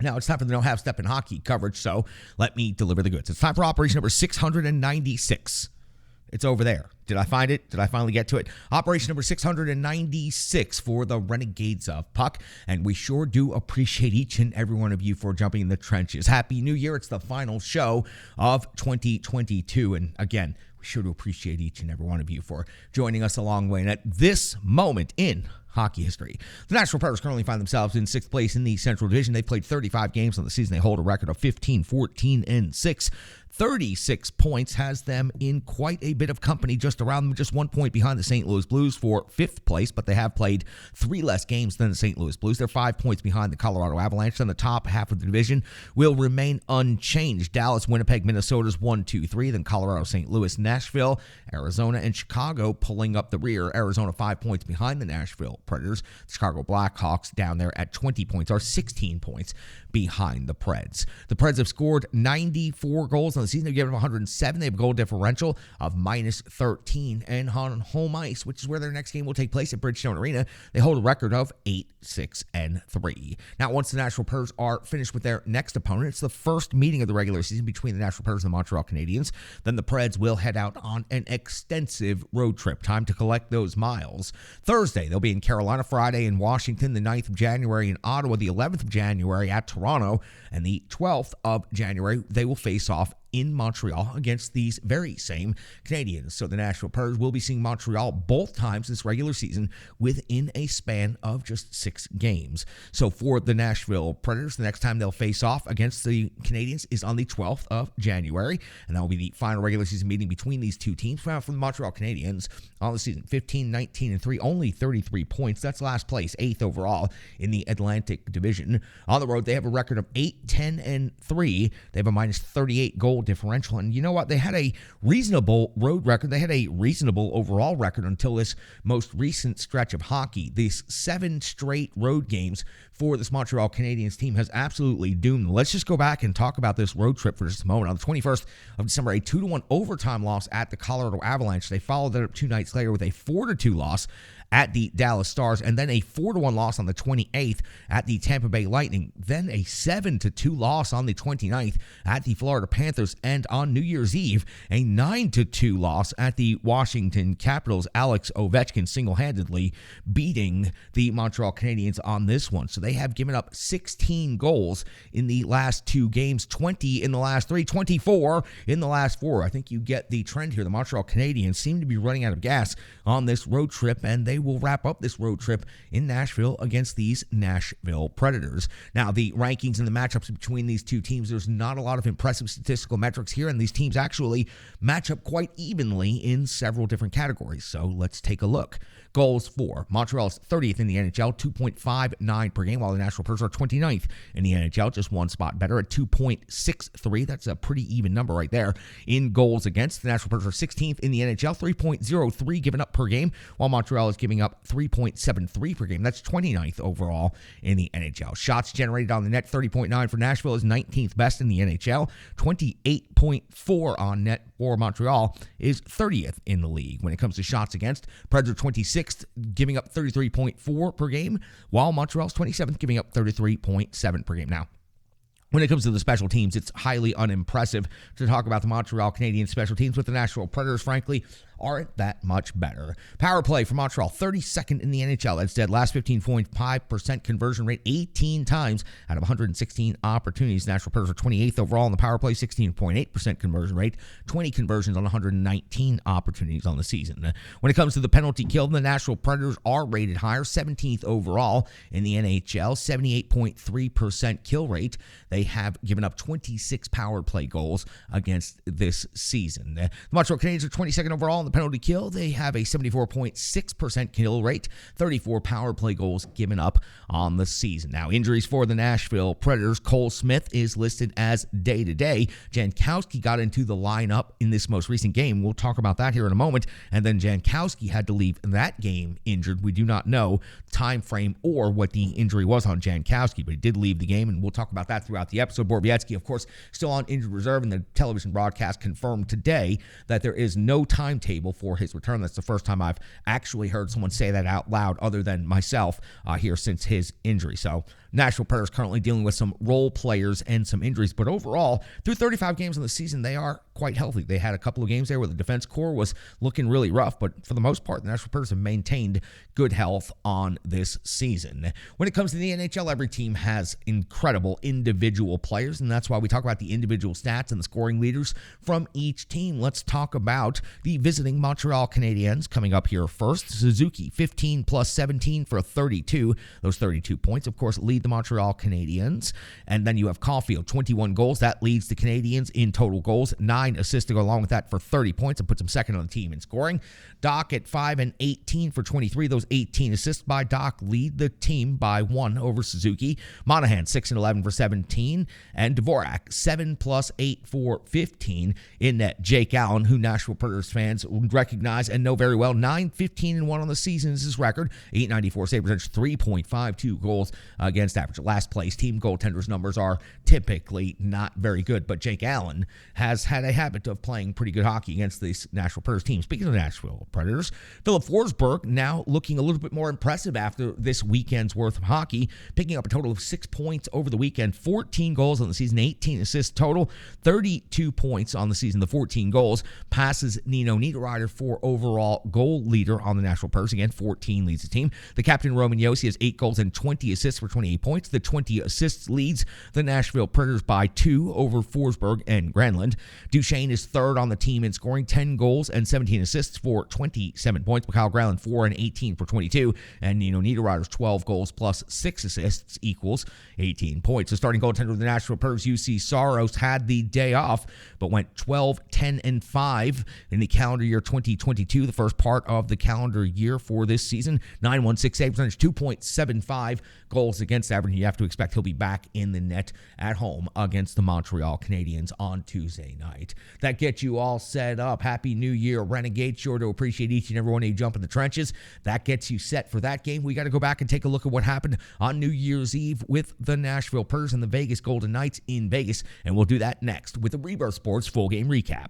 Now it's time for the No Half Step in Hockey coverage, so let me deliver the goods. It's time for operation number 696. It's over there. Did I find it? Did I finally get to it? Operation number 696 for the Renegades of Puck. And we sure do appreciate each and every one of you for jumping in the trenches. Happy New Year. It's the final show of 2022. And again, we sure do appreciate each and every one of you for joining us along the way. And at this moment in hockey history, the Nashville Predators currently find themselves in 6th place in the Central Division. They've played 35 games on the season. They hold a record of 15, 14, and 6. 36 points has them in quite a bit of company, just around them, just 1 point behind the St. Louis Blues for 5th place, but they have played 3 less games than the St. Louis Blues. They're 5 points behind the Colorado Avalanche, and the top half of the division will remain unchanged. Dallas, Winnipeg, Minnesota's 1, 2, 3, then Colorado, St. Louis, Nashville, Arizona, and Chicago pulling up the rear. Arizona 5 points behind the Nashville Predators. The Chicago Blackhawks down there at 20 points, are 16 points behind the Preds. The Preds have scored 94 goals on the season. They've given up 107. They have a goal differential of minus 13. And on home ice, which is where their next game will take place at Bridgestone Arena, they hold a record of 8, 6, and 3. Now, once the Nashville Predators are finished with their next opponent, it's the first meeting of the regular season between the Nashville Predators and the Montreal Canadiens. Then the Preds will head out on an extensive road trip. Time to collect those miles. Thursday, they'll be in Carolina. Friday in Washington. The 9th of January in Ottawa. The 11th of January at Toronto. And the 12th of January, they will face off in Montreal against these very same Canadiens. So the Nashville Predators will be seeing Montreal both times this regular season within a span of just 6 games. So for the Nashville Predators, the next time they'll face off against the Canadiens is on the 12th of January, and that will be the final regular season meeting between these two teams. From the Montreal Canadiens on the season, 15, 19, and 3, only 33 points. That's last place, 8th overall in the Atlantic Division. On the road, they have a record of 8, 10, and 3. They have a minus 38 goal differential. And you know what? They had a reasonable road record. They had a reasonable overall record until this most recent stretch of hockey. These 7 straight road games for this Montreal Canadiens team has absolutely doomed them. Let's just go back and talk about this road trip for just a moment. On the 21st of December, a 2-1 overtime loss at the Colorado Avalanche. They followed that up 2 nights later with a 4-2 loss at the Dallas Stars, and then a 4-1 loss on the 28th at the Tampa Bay Lightning, then a 7-2 loss on the 29th at the Florida Panthers, and on New Year's Eve, a 9-2 loss at the Washington Capitals. Alex Ovechkin single-handedly beating the Montreal Canadiens on this one. So they have given up 16 goals in the last 2 games, 20 in the last 3, 24 in the last 4. I think you get the trend here. The Montreal Canadiens seem to be running out of gas on this road trip, and they will wrap up this road trip in Nashville against these Nashville Predators. Now, the rankings and the matchups between these two teams, there's not a lot of impressive statistical metrics here, and these teams actually match up quite evenly in several different categories. So let's take a look. Goals for Montreal's 30th in the NHL, 2.59 per game, while the Nashville Predators are 29th in the NHL, just 1 spot better at 2.63. That's a pretty even number right there. In goals against, the Nashville Predators are 16th in the NHL, 3.03 given up per game, while Montreal is giving up 3.73 per game. That's 29th overall in the NHL. Shots generated on the net, 30.9 for Nashville is 19th best in the NHL. 28.4 on net for Montreal is 30th in the league. When it comes to shots against, Predators are 26th, giving up 33.4 per game, while Montreal's 27th, giving up 33.7 per game. Now, when it comes to the special teams, it's highly unimpressive to talk about the Montreal Canadiens special teams, with the Nashville Predators, frankly, aren't that much better. Power play for Montreal, 32nd in the NHL. That's dead. Last 15.5% conversion rate, 18 times out of 116 opportunities. Nashville Predators are 28th overall in the power play, 16.8% conversion rate, 20 conversions on 119 opportunities on the season. When it comes to the penalty kill, the Nashville Predators are rated higher, 17th overall in the NHL, 78.3% kill rate. They have given up 26 power play goals against this season. The Montreal Canadiens are 22nd overall in the penalty kill. They have a 74.6% kill rate, 34 power play goals given up on the season. Now, injuries for the Nashville Predators. Cole Smith is listed as day-to-day. Jankowski got into the lineup in this most recent game. We'll talk about that here in a moment. And then Jankowski had to leave that game injured. We do not know time frame or what the injury was on Jankowski, but he did leave the game, and we'll talk about that throughout the episode. Borowiecki, of course, still on injured reserve, and the television broadcast confirmed today that there is no timetable timetable for his return. That's the first time I've actually heard someone say that out loud other than myself here since his injury. So Nashville Predators currently dealing with some role players and some injuries, but overall, through 35 games in the season, they are quite healthy. They had a couple of games there where the defense core was looking really rough, but for the most part, the Nashville Predators have maintained good health on this season. When it comes to the NHL, every team has incredible individual players, and that's why we talk about the individual stats and the scoring leaders from each team. Let's talk about the visiting Montreal Canadiens coming up here first. Suzuki, 15 plus 17 for 32. Those 32 points, of course, lead the Montreal Canadiens. And then you have Caulfield, 21 goals. That leads the Canadiens in total goals. 9 assists to go along with that for 30 points and puts him second on the team in scoring. Doc at 5 and 18 for 23. Those 18 assists by Doc lead the team by 1 over Suzuki. Monahan, 6 and 11 for 17. And Dvorak, 7 plus 8 for 15 in net. Jake Allen, who Nashville Predators fans recognize and know very well, 9-15-1 on the season is his record. 894 save percentage, 3.52 goals against average. Last place team goaltenders numbers are typically not very good, but Jake Allen has had a habit of playing pretty good hockey against this Nashville Predators team. Speaking of Nashville Predators, Philip Forsberg now looking a little bit more impressive after this weekend's worth of hockey, picking up a total of 6 points over the weekend, 14 goals on the season, 18 assists total, 32 points on the season. The 14 goals passes Nino Niederreiter for overall goal leader on the Nashville Predators. Again, 14 leads the team. The captain, Roman Josi, has 8 goals and 20 assists for 28 points. The 20 assists leads the Nashville Predators by 2 over Forsberg and Granlund. Duchesne is third on the team in scoring, 10 goals and 17 assists for 27 points. Mikhail Granlund, 4 and 18 for 22. And Nino Niederreiter's 12 goals plus 6 assists equals 18 points. The starting goaltender of the Nashville Predators, UC Saros, had the day off, but went 12, 10, and 5 in the calendar year 2022, the first part of the calendar year for this season. 9.16 save percentage, 2.75 goals against average. You have to expect he'll be back in the net at home against the Montreal Canadiens on Tuesday night. That gets you all set up. Happy New Year, Renegade. Sure to appreciate each and every one of you jump in the trenches. That gets you set for that game. We got to go back and take a look at what happened on New Year's Eve with the Nashville Predators and the Vegas Golden Knights in Vegas, and we'll do that next with the Rebirth Sports full game recap.